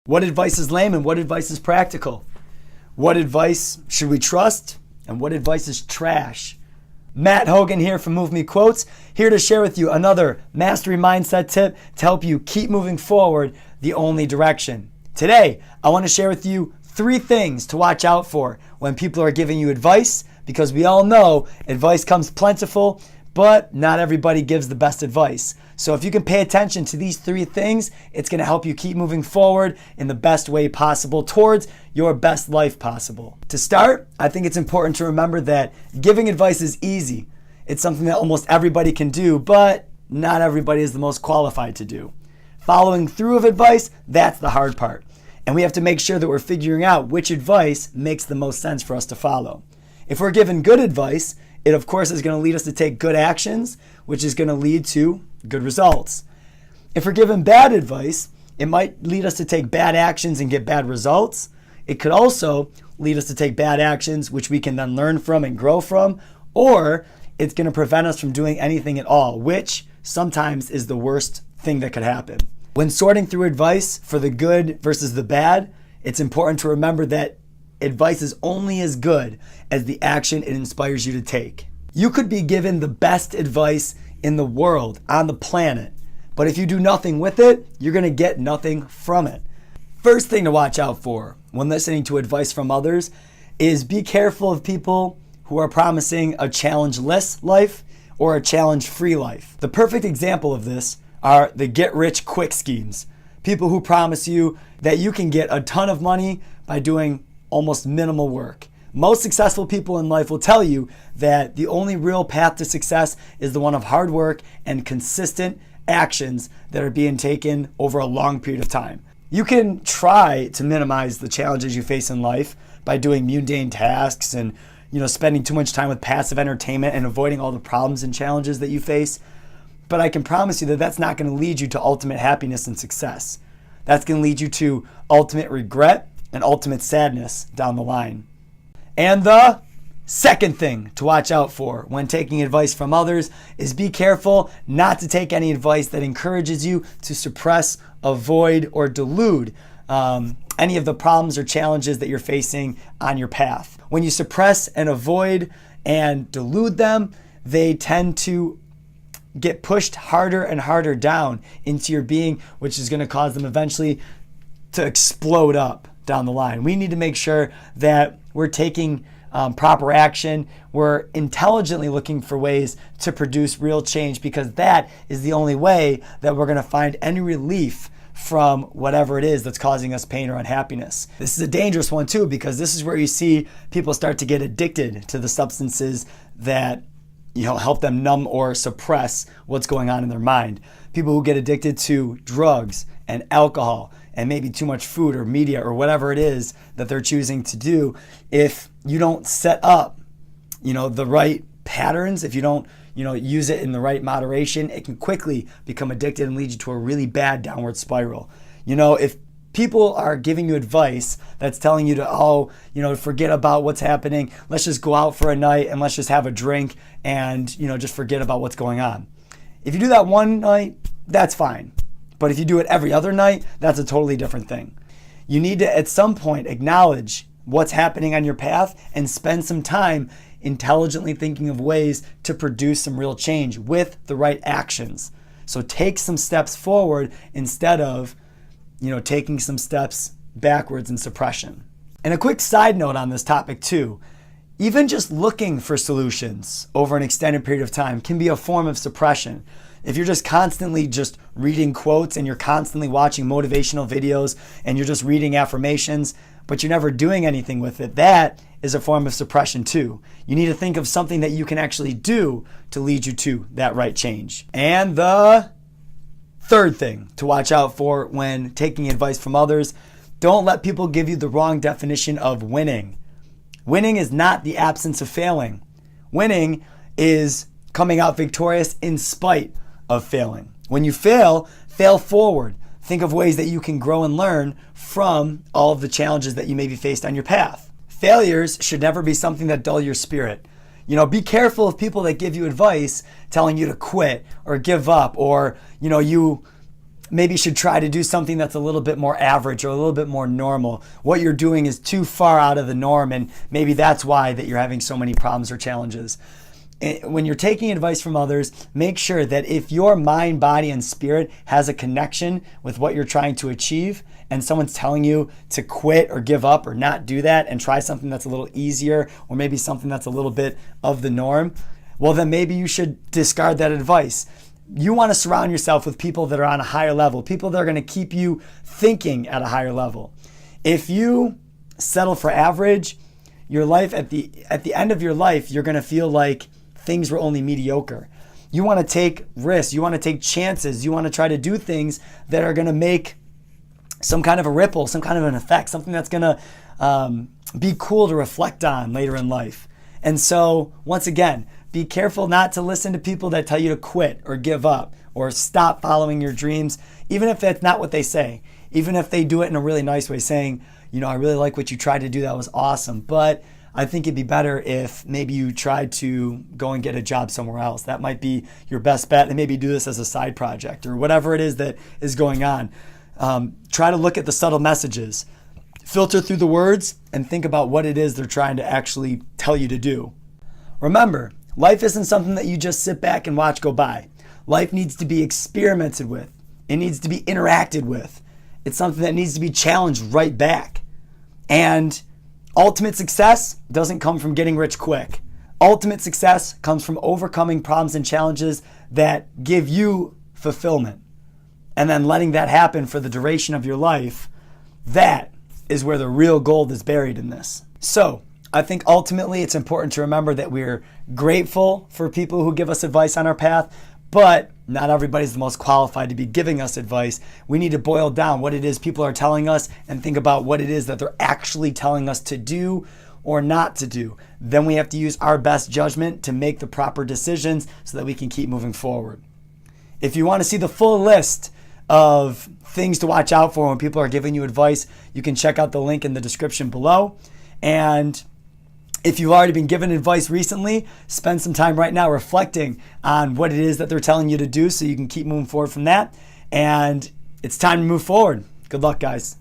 What advice is lame and what advice is practical? What advice should we trust and what advice is trash? Matt Hogan here from MoveMe Quotes, here to share with you another mastery mindset tip to help you keep moving forward the only direction. Today, I want to share with you 3 things to watch out for when people are giving you advice, because we all know advice comes plentiful, but not everybody gives the best advice. So if you can pay attention to these 3 things, it's going to help you keep moving forward in the best way possible towards your best life possible. To start, I think it's important to remember that giving advice is easy. It's something that almost everybody can do, but not everybody is the most qualified to do. Following through of advice, that's the hard part. And we have to make sure that we're figuring out which advice makes the most sense for us to follow. If we're given good advice, it of course is going to lead us to take good actions, which is going to lead to good results. If we're given bad advice, it might lead us to take bad actions and get bad results. It could also lead us to take bad actions, which we can then learn from and grow from, or it's going to prevent us from doing anything at all, which sometimes is the worst thing that could happen. When sorting through advice for the good versus the bad, it's important to remember that advice is only as good as the action it inspires you to take. You could be given the best advice in the world, on the planet, but if you do nothing with it, you're going to get nothing from it. First thing to watch out for when listening to advice from others is be careful of people who are promising a challenge-less life or a challenge-free life. The perfect example of this are the get-rich-quick schemes. People who promise you that you can get a ton of money by doing almost minimal work. Most successful people in life will tell you that the only real path to success is the one of hard work and consistent actions that are being taken over a long period of time. You can try to minimize the challenges you face in life by doing mundane tasks and spending too much time with passive entertainment and avoiding all the problems and challenges that you face. But I can promise you that that's not going to lead you to ultimate happiness and success. That's going to lead you to ultimate regret and ultimate sadness down the line. And the second thing to watch out for when taking advice from others is be careful not to take any advice that encourages you to suppress, avoid, or delude any of the problems or challenges that you're facing on your path. When you suppress and avoid and delude them, they tend to get pushed harder and harder down into your being, which is going to cause them eventually to explode up down the line. We need to make sure that we're taking proper action. We're intelligently looking for ways to produce real change, because that is the only way that we're going to find any relief from whatever it is that's causing us pain or unhappiness. This is a dangerous one too, because this is where you see people start to get addicted to the substances that help them numb or suppress what's going on in their mind. People who get addicted to drugs and alcohol and maybe too much food or media or whatever it is that they're choosing to do, if you don't set up, the right patterns, if you don't, use it in the right moderation, it can quickly become addicted and lead you to a really bad downward spiral. If people are giving you advice that's telling you to, forget about what's happening, let's just go out for a night and let's just have a drink and, just forget about what's going on. If you do that one night, that's fine. But if you do it every other night, that's a totally different thing. You need to, at some point, acknowledge what's happening on your path and spend some time intelligently thinking of ways to produce some real change with the right actions. So take some steps forward instead of, taking some steps backwards in suppression. And a quick side note on this topic too, even just looking for solutions over an extended period of time can be a form of suppression. If you're just constantly just reading quotes and you're constantly watching motivational videos and you're just reading affirmations, but you're never doing anything with it, that is a form of suppression too. You need to think of something that you can actually do to lead you to that right change. And the third thing to watch out for when taking advice from others, don't let people give you the wrong definition of winning. Winning is not the absence of failing. Winning is coming out victorious in spite of failing. When you fail, fail forward. Think of ways that you can grow and learn from all of the challenges that you may be faced on your path. Failures should never be something that dull your spirit. Be careful of people that give you advice telling you to quit or give up, or, you maybe should try to do something that's a little bit more average or a little bit more normal. What you're doing is too far out of the norm, and maybe that's why that you're having so many problems or challenges. When you're taking advice from others, make sure that if your mind, body, and spirit has a connection with what you're trying to achieve, and someone's telling you to quit or give up or not do that and try something that's a little easier or maybe something that's a little bit of the norm, well, then maybe you should discard that advice. You want to surround yourself with people that are on a higher level, people that are going to keep you thinking at a higher level. If you settle for average, your life at the end of your life, you're going to feel like things were only mediocre. You want to take risks, you want to take chances, you want to try to do things that are going to make some kind of a ripple, some kind of an effect, something that's going to be cool to reflect on later in life. And so, once again, be careful not to listen to people that tell you to quit or give up or stop following your dreams, even if that's not what they say, even if they do it in a really nice way, saying, I really like what you tried to do, that was awesome, but I think it'd be better if maybe you tried to go and get a job somewhere else. That might be your best bet, and maybe do this as a side project or whatever it is that is going on. Try to look at the subtle messages. Filter through the words and think about what it is they're trying to actually tell you to do. Remember, life isn't something that you just sit back and watch go by. Life needs to be experimented with. It needs to be interacted with. It's something that needs to be challenged right back. And ultimate success doesn't come from getting rich quick. Ultimate success comes from overcoming problems and challenges that give you fulfillment. And then letting that happen for the duration of your life. That is where the real gold is buried in this. So, I think ultimately it's important to remember that we're grateful for people who give us advice on our path, but not everybody's the most qualified to be giving us advice. We need to boil down what it is people are telling us and think about what it is that they're actually telling us to do or not to do. Then we have to use our best judgment to make the proper decisions so that we can keep moving forward. If you want to see the full list of things to watch out for when people are giving you advice, you can check out the link in the description below. And if you've already been given advice recently, spend some time right now reflecting on what it is that they're telling you to do so you can keep moving forward from that. And it's time to move forward. Good luck, guys.